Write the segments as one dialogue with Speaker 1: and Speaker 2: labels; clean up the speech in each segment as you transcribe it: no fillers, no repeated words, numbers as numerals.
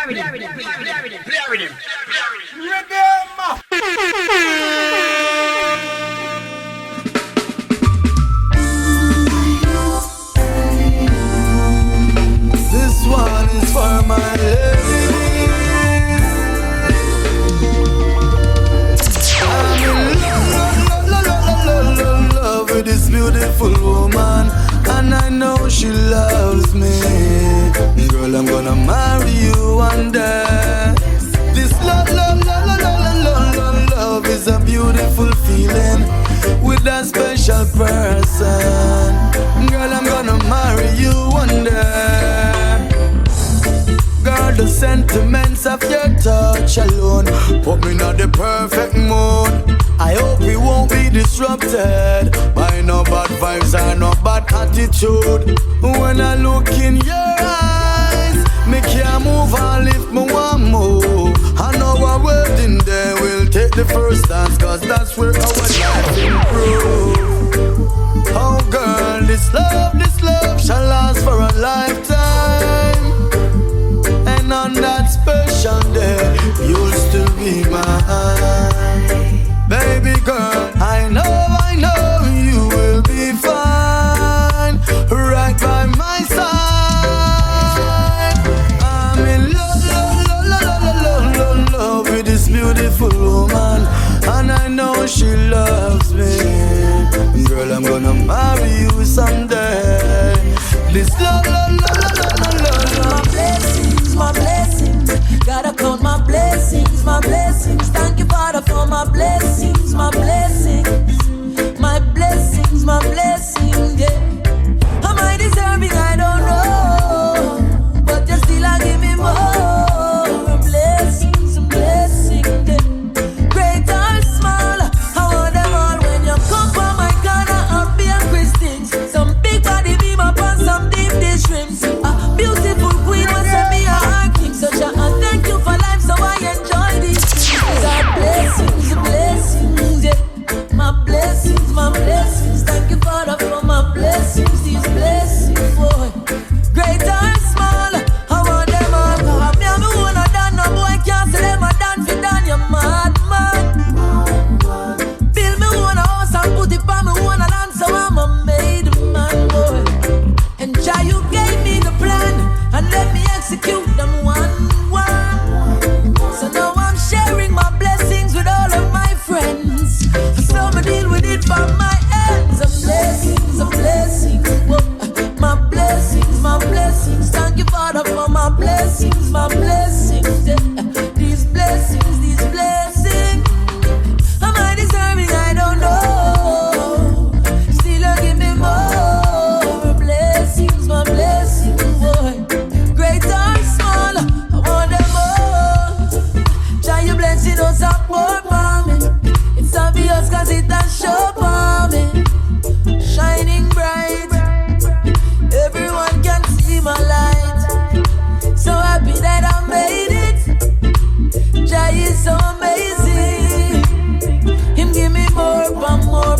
Speaker 1: Riddim.
Speaker 2: This one is for my lady. I'm in love with this beautiful woman, and I know she loves me. Girl, I'm gonna marry you one day. This love is a beautiful feeling with a special person. Girl, I'm gonna marry you one day. Girl, the sentiments of your touch alone put me in the perfect mood. I hope we won't be disrupted by no bad vibes or no bad attitude. When I look in your eyes, me can't move and lift me one move. I know our wedding day will take the first dance, cause that's where our life improves. Oh girl, this love shall last for a lifetime. And on that special day, you'll still be mine. Baby girl, I know you will be fine, right by my side. I'm in love with this beautiful woman, and I know she loves me. Girl, I'm gonna marry you someday. This love.
Speaker 3: My blessings, gotta count my blessings, my blessings. Thank you, Father, for my blessings, my blessings, my blessings, my blessings, yeah. Am I deserving? I don't know, but you still give me more blessings, blessings, yeah. Great or small, I want them all. When you come from my corner, I'll be a Christian. Some big body beam up on some deep dish shrimps. A beautiful queen was send me a king. Such a thank you for life, so I enjoy these things. Blessings, blessings, yeah. My blessings, my blessings. Thank you, Father, for my blessings, these blessings, boy. Great or small, I want them all. Me and me wanna done, no boy can't say them a done for done. You mad, man. Build me one house and put it on me one land, so I'm a made man, boy. And Jah, you gave me the plan, and let me execute them one. So now I'm sharing my blessings with all of my friends. So I deal with it from my ends. A blessing, whoa. My blessings, my blessings. Thank you, Father, for my blessings, my blessings, yeah. These blessings, these blessings. Am I deserving? I don't know. Still give me more blessings, my blessings, boy. Great or small, I want them all. Try your blessing us up more for me. It's obvious cause it has show for me. Shining bright, everyone can see my light. So happy that I made it. Jah is so amazing. Him give me more, more.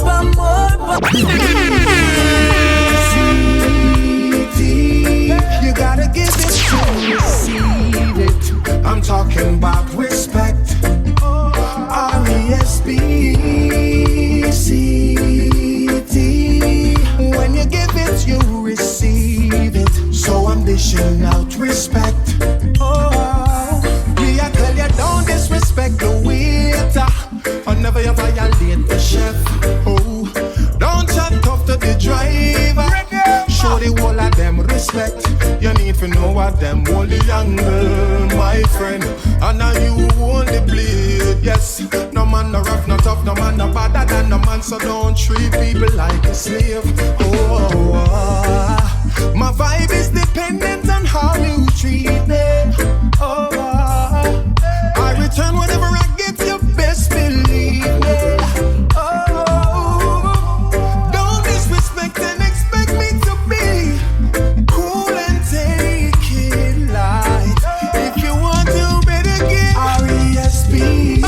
Speaker 4: You gotta give it to receive it. I'm talking about respect. R-E-S-P-C-T. When you give it, you receive it. So I'm dishing out respect. Oh, me I tell you, don't disrespect the waiter, or never you violate the chef. Oh, don't chat tough to the driver. Show the whole of them respect. You need to know what them hold the angle, my friend. And now you hold the blade, yes. No man no rough, no tough, no man no better than no man. So don't treat people like a slave. My vibe is dependent on how you treat me. I return whatever I get, you best believe me. Don't disrespect and expect me to be cool and take it light. If you want to, better get R-E-S-P-C-T.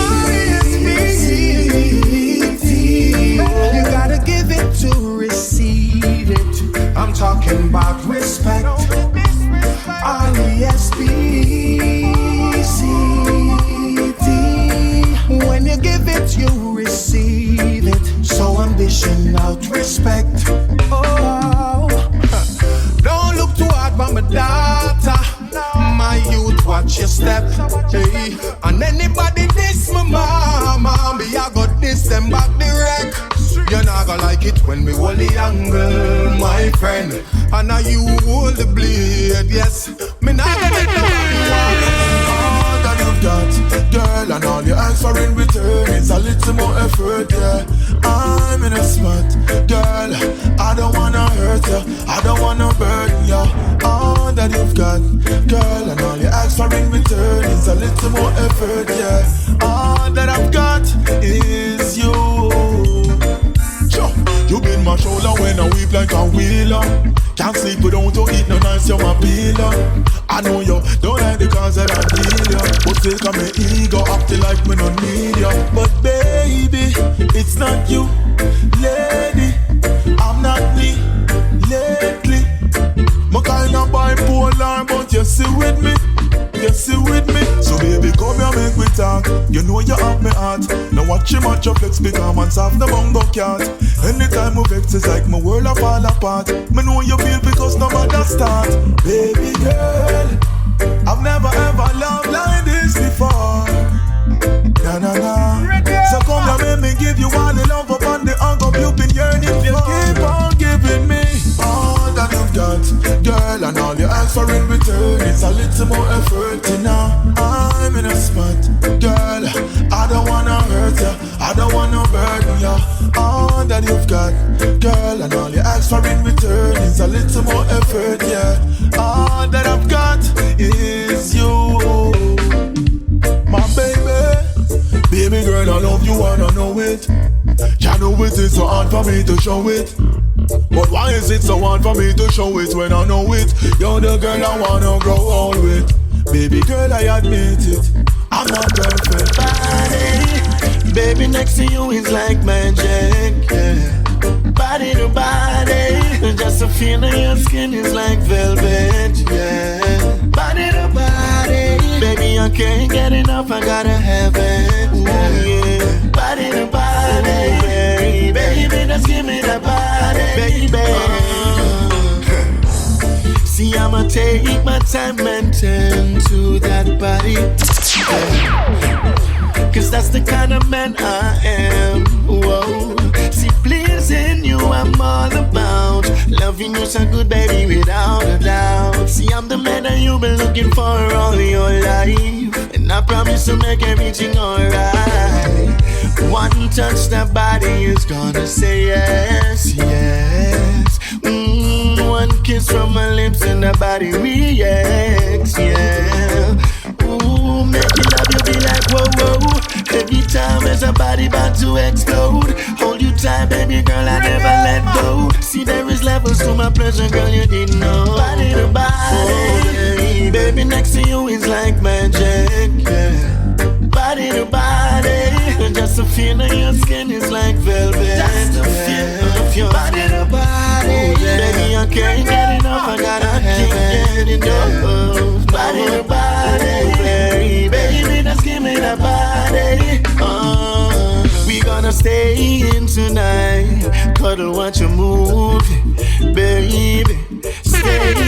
Speaker 4: You gotta give it to receive it. I'm talking about respect. watch your step. Hey. And anybody diss my mama, me I got this them back the wreck. You're not gonna like it when we hold the angle, my friend. And now you hold the blade, yes. Me not gonna let nobody walk. All that you've got, girl, and all you ask for in return is a little more effort, yeah. I'm in a spot, girl, I don't wanna hurt you, I don't wanna burden you. All that you've got, girl, and all you ask for in return is a little more effort, yeah. All that I've got is you. Sure. You been my shoulder when I weep like a wheeler. Can't sleep without you eat no nice, you're my peeler. I know you don't like the cause that I deal ya, but take on me ego, acting like me no need ya. But baby, it's not you, lady. I'm not me, lately. My kind of bipolar, but you still with me. You still with me. So baby, come here, make we talk. You know you have me heart. Now watch you match your flex, become and soft the bongo cat. Anytime we vex, it's like my world a fall apart. Me know you feel because nobody start. Baby girl, I've never ever loved like this before. Na na na. So come here, make me give you all the love up on the angle you've been yearning for. You keep on giving me all that you've got, girl, and all you ask for in return is a little more effort. You know, I'm in a spot, girl, I don't wanna hurt you, I don't wanna burden you. All that you've got, girl, and all you ask for in return is a little more effort, yeah. All that I've got is you, my baby. Baby girl, I love you and I know it. You know it is so hard for me to show it. But why is it so hard for me to show it when I know it? You're the girl I wanna grow old with. Baby girl, I admit it, I'm not perfect.
Speaker 3: Body, baby next to you is like magic, yeah. Body to body, just a feel of your skin is like velvet, yeah. Body to body, baby I can't get enough, I gotta have it, yeah. Body to body, baby just give me that body, baby. See, I'ma take my time and tend to that body, yeah. Cause that's the kind of man I am, whoa. See, pleasing you I'm all about. Loving you so good, baby, without a doubt. See, I'm the man that you've been looking for all your life, and I promise to make everything alright. One touch, that body is gonna say yes, yes. One kiss from my lips and the body reacts, yeah. Ooh, make me love you, be like whoa, whoa. Every time there's a body about to explode. Hold you tight, baby girl, I never let go. See, there is levels to my pleasure, girl, you didn't know. Body to body, oh, yeah. Baby next to you is like magic, yeah. Body to body, just a feel of your skin is like velvet. Just a feel of your body to body, oh, yeah. Baby, I can't get enough, I gotta have it, enough. Body to body, baby, just give me that body. We gonna stay in tonight, cuddle, watch a movie, baby, stay in.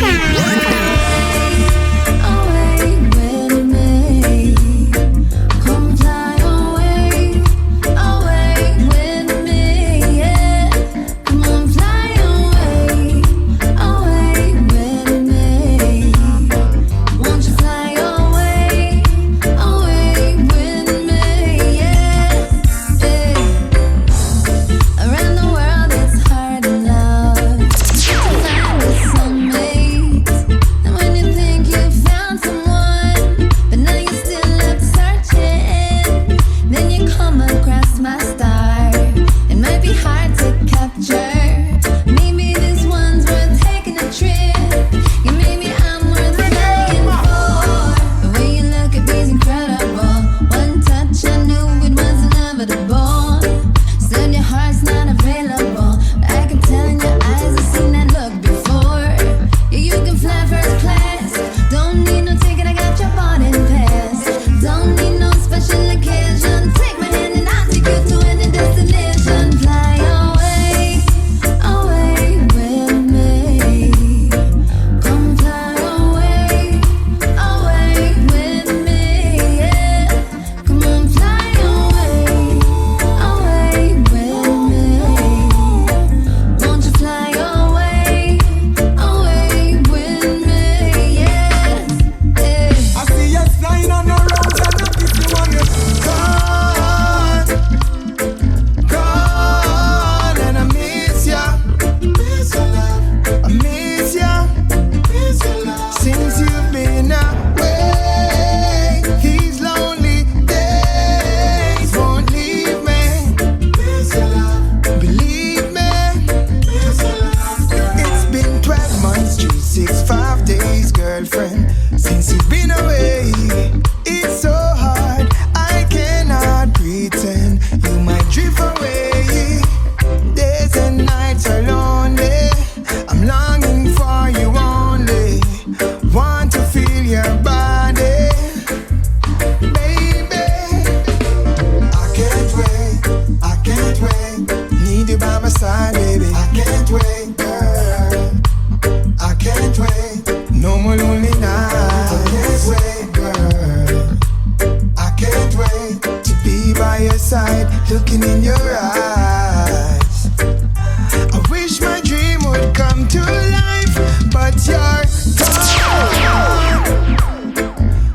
Speaker 4: looking in your eyes. I wish my dream would come to life, but you're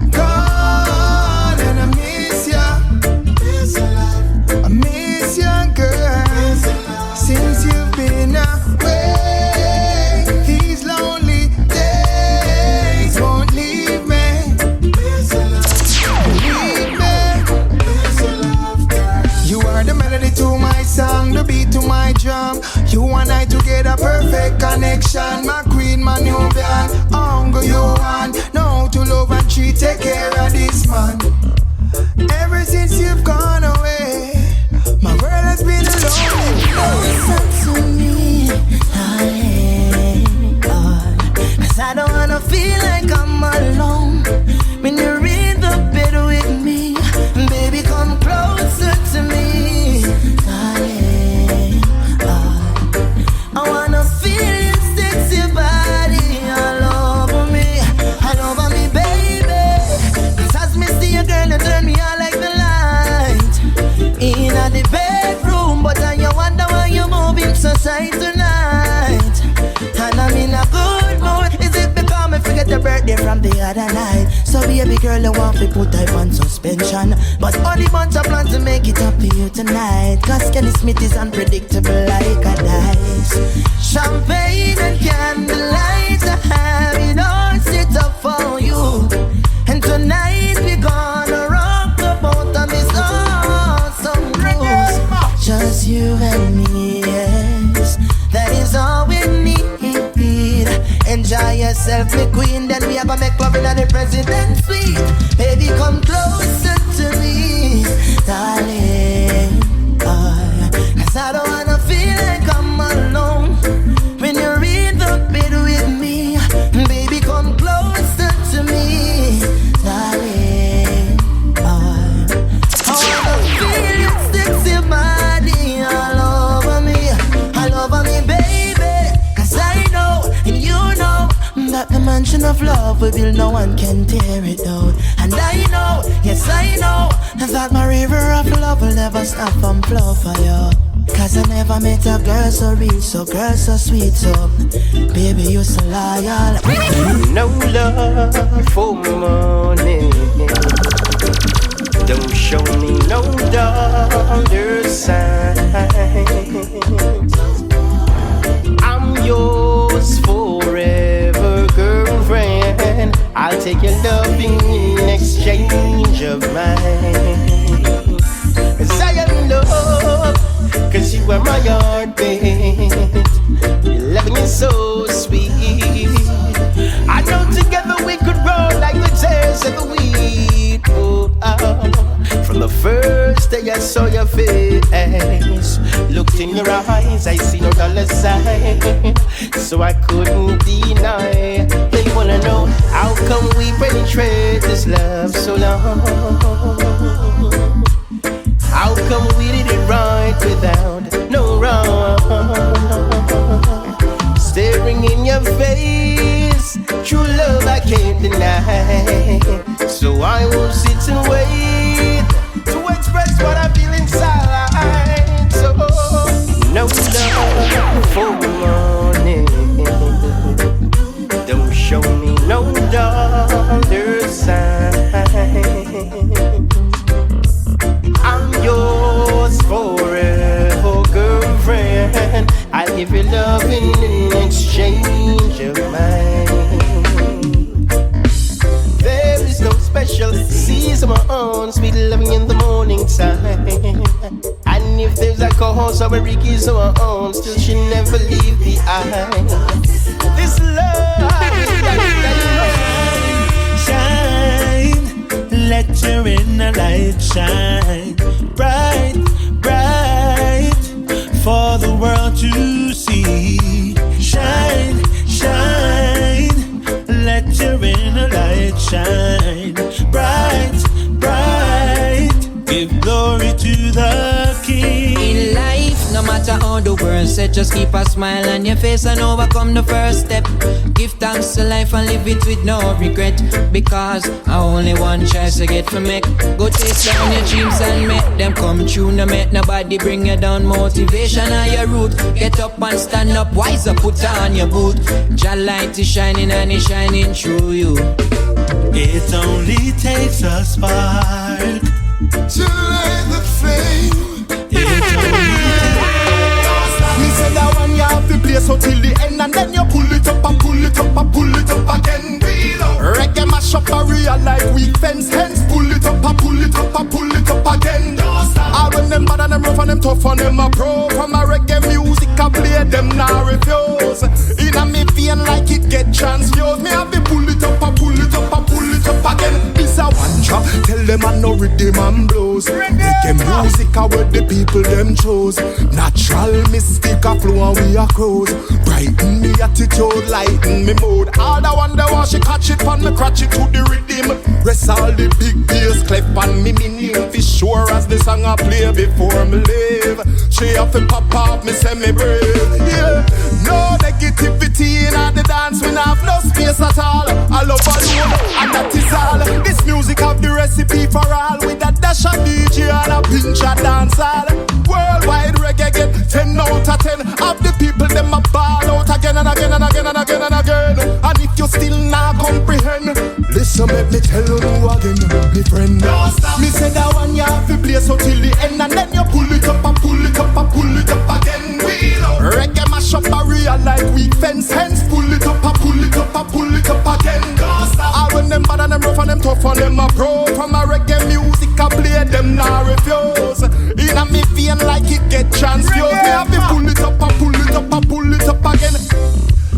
Speaker 4: gone, and I miss ya. I miss ya, girl, since you've been away. These lonely days won't leave me. You are the melody to my song, the beat to my drum. You and I together, perfect connection. My queen, my Nubian, Unga, you want. Know to love and treat, take care of this man. Ever since you've gone away, my world has been alone.
Speaker 3: Listen to me, darling, cause I don't wanna feel like I'm alone. When you're in the bed with me, baby, come closer to me, darling. I wanna feel your sexy body all over me, baby. Cause as me see you, girl, you turn me on like the light in the bedroom, but I wonder why you're moving so tight tonight. And I'm in a good mood. Is it because I forget the birthday from the other night? So baby girl, I want to put type on suspension, but only bunch of plans to make it up to you tonight. Cause Kenny Smith is unpredictable like a dice. Champagne and candlelight, I have it all set up for you. And tonight we gonna rock the boat on this awesome cruise. Just you and me, yes, that is all we need. Enjoy yourself, my queen, then we are gonna make love in the president's suite. Baby, come closer to me, darling. Cause I don't wanna feel like I'm alone. When you're in the bed with me, baby, come closer to me, darling. I wanna feel your sexy body all over me, baby. Cause I know, and you know, that the mansion of love we build, no one can tear it down. And I know, yes I know, that my river of love will never stop from flow for you. Cause I never met a girl so real, so girl so sweet, so baby you so loyal.
Speaker 1: No love for money, don't show me no dollar signs. I'm yours forever, girlfriend. I'll take your love in exchange of mine. Cause I am in love, cause you are my heartbeat. Your loving is so sweet. I know together we could roll like the tails of the wheat. Oh, from the first day I saw your face, looked in your eyes, I see no dollar sign. So I couldn't deny. They wanna know how come we penetrate this love so long. How come we did it right without no wrong? Staring in your face, true love I can't deny. So I will sit and wait to express what I feel inside. So no love for money, don't show me no dollar sign. I'm yours forever, girlfriend. I'll give you love in exchange of mine. There is no special season of my own, sweet loving in the morning time. And if there's a cause or a Ricky's of my own, still she never leave the eye. This love,
Speaker 5: shine, let your inner light shine, bright, bright, for the world to see. Shine, shine, let your inner light shine, bright, bright, give glory to the King.
Speaker 3: In life, no matter how the world set. Just keep a smile on your face and overcome the first step. Give thanks to life and live it with no regret. Because I only one chance to get for make. Go chase down your dreams and make them come true. No make nobody bring you down. Motivation on your route. Get up and stand up, wiser, put on your boot. Jah light is shining and it's shining through you.
Speaker 5: It only takes a spark
Speaker 4: to light the flame.
Speaker 2: Me say that one you have to play so till the end, and then you pull it up and pull it up and pull it up again. Reggae mash up a real like weak fence, hence pull it up and pull it up and pull it up again. I when them bad and them rough and them tough and them a pro. From a reggae music I play them now refuse. Inna me vein like it get transfused. Me have to pull it up and pull it up and pull it up again. This a one drop, tell them I no rhythm and blues. Reggae music are where the people them chose. Natural mystic a flow and we a cruise. Brighten me attitude, lighten me mood. All the wonder why she catch it on me, crotch it to the rhythm. Rest all the big bass clef on me name. For sure as the song I play before me leave. She have to pop off me, say me brave. Yeah, no negativity in the dance. We not have no space at all. I love alone and that is all. This music have the recipe for all. With a dash of DJ and a pinch of dancehall. Worldwide reggae get 10 out of 10. Of the people them a ball out again and again and again and again and again. And if you still not comprehend, listen let me tell you again, me friend. Me say that one you have to play so till the end, and then you pull it up and pull it up and pull it up again. Reggae mash up a real like weak fence, hence pull it up and pull it up and pull it up again. I when them bad and them rough and them tough and them a pro. From a reggae music I play them now refuse. Inna me vein like it get transfused. Me have to pull it up and pull it up and pull it up again.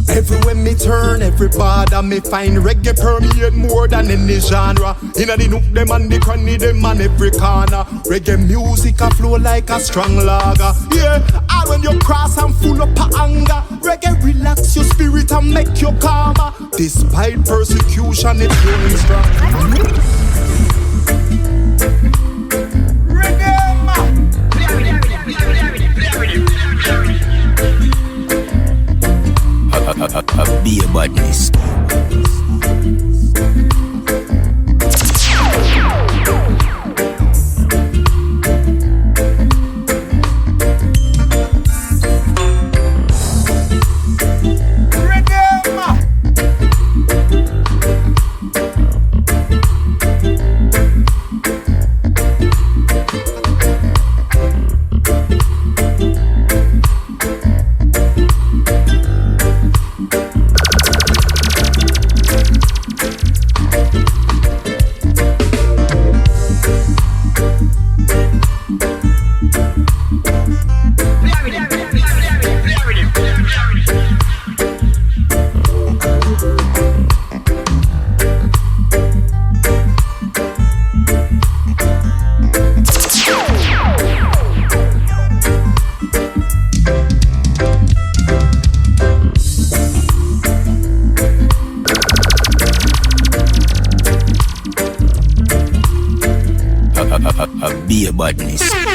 Speaker 2: Everywhere me turn, every border me find reggae permeate more than any genre. Inna the nook them and the cranny them and every corner. Reggae music a flow like a strong lager. Yeah, and when you cross and full up of anger, reggae relax your spirit and make you calmer. Despite persecution, it's going strong.
Speaker 1: Be a badness. Be a badness.